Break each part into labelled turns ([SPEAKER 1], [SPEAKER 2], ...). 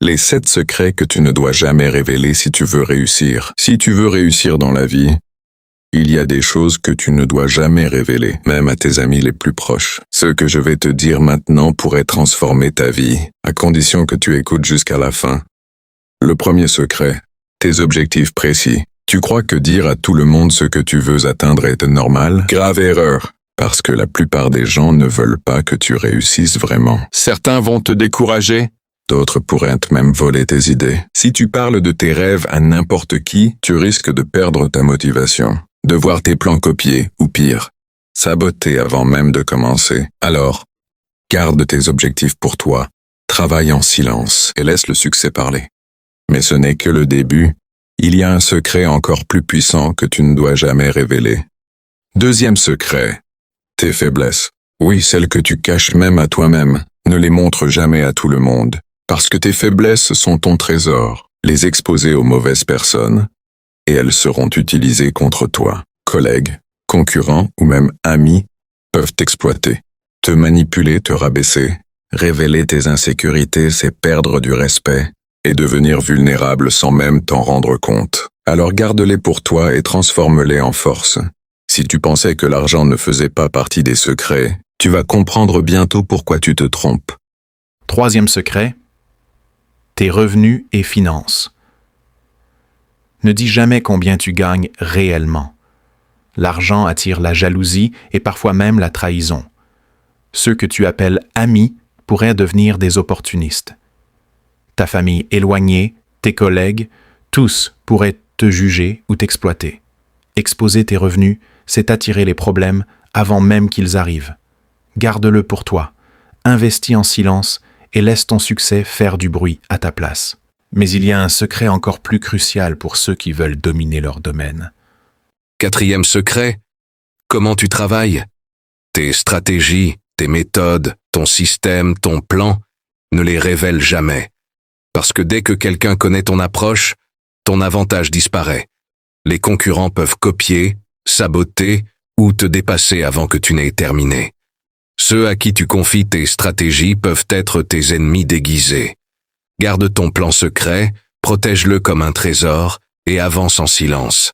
[SPEAKER 1] Les 7 secrets que tu ne dois jamais révéler si tu veux réussir. Si tu veux réussir dans la vie, il y a des choses que tu ne dois jamais révéler, même à tes amis les plus proches. Ce que je vais te dire maintenant pourrait transformer ta vie, à condition que tu écoutes jusqu'à la fin. Le premier secret, tes objectifs précis. Tu crois que dire à tout le monde ce que tu veux atteindre est normal? Grave erreur. Parce que la plupart des gens ne veulent pas que tu réussisses vraiment. Certains vont te décourager, d'autres pourraient même voler tes idées. Si tu parles de tes rêves à n'importe qui, tu risques de perdre ta motivation, de voir tes plans copiés, ou pire, sabotés avant même de commencer. Alors, garde tes objectifs pour toi, travaille en silence et laisse le succès parler. Mais ce n'est que le début, il y a un secret encore plus puissant que tu ne dois jamais révéler. Deuxième secret. Tes faiblesses. Oui, celles que tu caches même à toi-même. Ne les montre jamais à tout le monde. Parce que tes faiblesses sont ton trésor. Les exposer aux mauvaises personnes, et elles seront utilisées contre toi. Collègues, concurrents ou même amis peuvent t'exploiter. Te manipuler, te rabaisser. Révéler tes insécurités, c'est perdre du respect et devenir vulnérable sans même t'en rendre compte. Alors garde-les pour toi et transforme-les en force. Si tu pensais que l'argent ne faisait pas partie des secrets, tu vas comprendre bientôt pourquoi tu te trompes.
[SPEAKER 2] Troisième secret, tes revenus et finances. Ne dis jamais combien tu gagnes réellement. L'argent attire la jalousie et parfois même la trahison. Ceux que tu appelles amis pourraient devenir des opportunistes. Ta famille éloignée, tes collègues, tous pourraient te juger ou t'exploiter. Exposer tes revenus, c'est attirer les problèmes avant même qu'ils arrivent. Garde-le pour toi, investis en silence et laisse ton succès faire du bruit à ta place. Mais il y a un secret encore plus crucial pour ceux qui veulent dominer leur domaine.
[SPEAKER 3] Quatrième secret, comment tu travailles? Tes stratégies, tes méthodes, ton système, ton plan, ne les révèle jamais. Parce que dès que quelqu'un connaît ton approche, ton avantage disparaît. Les concurrents peuvent copier, saboter ou te dépasser avant que tu n'aies terminé. Ceux à qui tu confies tes stratégies peuvent être tes ennemis déguisés. Garde ton plan secret, protège-le comme un trésor et avance en silence.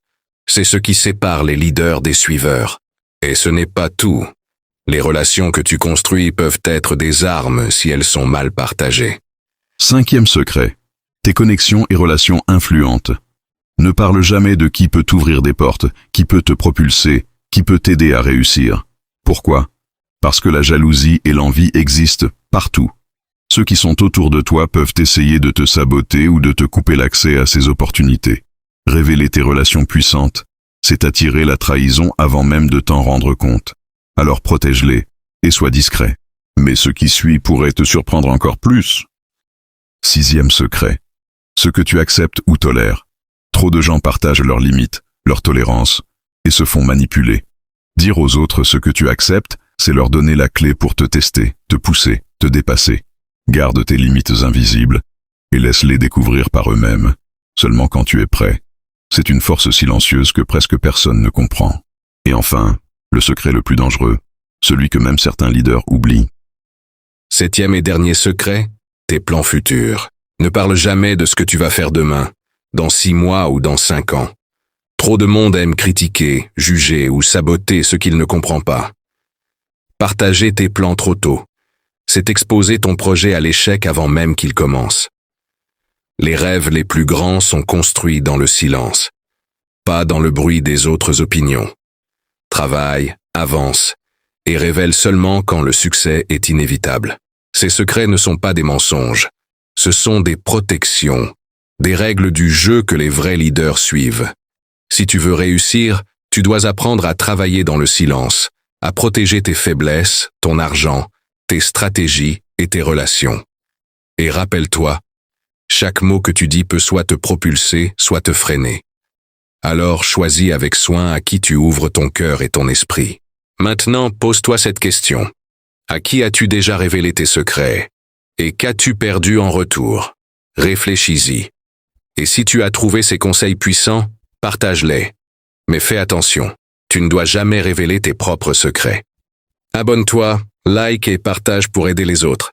[SPEAKER 3] C'est ce qui sépare les leaders des suiveurs. Et ce n'est pas tout. Les relations que tu construis peuvent être des armes si elles sont mal partagées.
[SPEAKER 4] Cinquième secret, tes connexions et relations influentes. Ne parle jamais de qui peut t'ouvrir des portes, qui peut te propulser, qui peut t'aider à réussir. Pourquoi? Parce que la jalousie et l'envie existent partout. Ceux qui sont autour de toi peuvent essayer de te saboter ou de te couper l'accès à ces opportunités. Révéler tes relations puissantes, c'est attirer la trahison avant même de t'en rendre compte. Alors protège-les et sois discret. Mais ce qui suit pourrait te surprendre encore plus. Sixième secret, ce que tu acceptes ou tolères. Trop de gens partagent leurs limites, leurs tolérances, et se font manipuler. Dire aux autres ce que tu acceptes, c'est leur donner la clé pour te tester, te pousser, te dépasser. Garde tes limites invisibles, et laisse-les découvrir par eux-mêmes, seulement quand tu es prêt. C'est une force silencieuse que presque personne ne comprend. Et enfin, le secret le plus dangereux, celui que même certains leaders oublient.
[SPEAKER 3] Septième et dernier secret, tes plans futurs. Ne parle jamais de ce que tu vas faire demain, dans 6 mois ou dans 5 ans. Trop de monde aime critiquer, juger ou saboter ce qu'il ne comprend pas. Partager tes plans trop tôt, c'est exposer ton projet à l'échec avant même qu'il commence. Les rêves les plus grands sont construits dans le silence, pas dans le bruit des autres opinions. Travaille, avance, et révèle seulement quand le succès est inévitable. Ces secrets ne sont pas des mensonges, ce sont des protections, des règles du jeu que les vrais leaders suivent. Si tu veux réussir, tu dois apprendre à travailler dans le silence, à protéger tes faiblesses, ton argent, tes stratégies et tes relations. Et rappelle-toi, chaque mot que tu dis peut soit te propulser, soit te freiner. Alors choisis avec soin à qui tu ouvres ton cœur et ton esprit. Maintenant, pose-toi cette question. À qui as-tu déjà révélé tes secrets? Et qu'as-tu perdu en retour? Réfléchis-y. Et si tu as trouvé ces conseils puissants, partage-les. Mais fais attention, tu ne dois jamais révéler tes propres secrets. Abonne-toi, like et partage pour aider les autres.